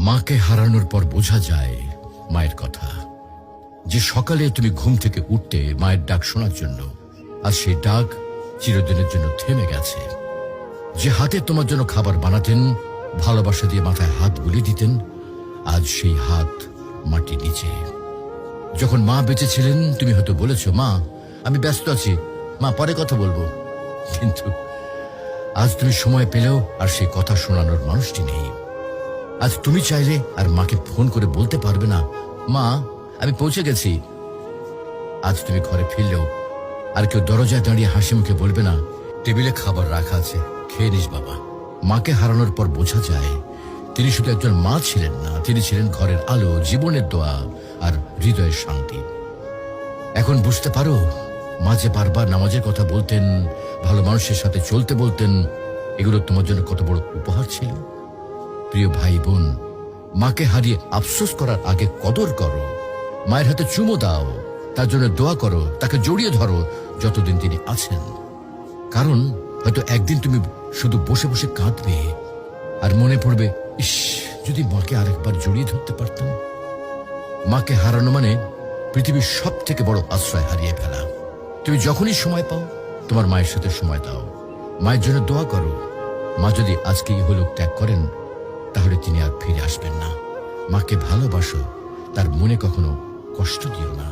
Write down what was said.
মাকে হারানোর পর বোঝা যায় মায়ের কথা। যে সকালে তুমি ঘুম থেকে উঠতে মায়ের ডাক শোনার জন্য, আর সেই ডাক চিরদিনের জন্য থেমে গেছে। যে হাতে তোমার জন্য খাবার বানাতেন, ভালোবাসা দিয়ে মাথায় হাত বুলিয়ে দিতেন, আজ সেই হাত মাটির নিচে। যখন মা বেঁচে ছিলেন তুমি হয়তো বলেছ, মা আমি ব্যস্ত আছি, মা পরে কথা বলবো। কিন্তু আজ তুমি সময় পেলেও আর সেই কথা শোনানোর মানুষটি নেই। আজ তুমি চাইলে আর মাকে ফোন করে বলতে পারবে না, মা আমি পৌঁছে গেছি। আজ তুমি ঘরে ফিরলেও আর কেউ দরজায় দাঁড়িয়ে হাসি মুখে বলবে না, টেবিলে খাবার রাখা আছে, খেয়ে নিস বাবা। মাকে হারানোর পর বোঝা যায় তিনি শুধু একজন মা ছিলেন না, তিনি ছিলেন ঘরের আলো, জীবনের দোয়া আর হৃদয়ের শান্তি। এখন বুঝতে পারো মা যে বারবার নামাজের কথা বলতেন, ভালো মানুষের সাথে চলতে বলতেন, এগুলো তোমার জন্য কত বড় উপহার ছিল। প্রিয় ভাই বোন, মাকে হারিয়ে আফসোস করার আগে কদর করো। মায়ের হাতে চুমো দাও, তার জন্য দোয়া করো, তাকে জড়িয়ে ধরো যতদিন তিনি আছেন। কারণ হয়তো একদিন তুমি শুধু বসে বসে কাঁদবে আর মনে পড়বে, ইস যদি মাকে আরেকবার জড়িয়ে ধরতে পারতাম। মাকে হারানো মানে পৃথিবীর সব থেকে বড় আশ্রয় হারিয়ে ফেলা। তুমি যখনই সময় পাও তোমার মায়ের সাথে সময় দাও, মায়ের জন্য দোয়া করো। মা যদি আজকে ইহলোক ত্যাগ করেন তাহলে তিনি আর ফিরে আসবেন না। মাকে ভালোবাসো, তার মনে কখনো কষ্ট দিও না।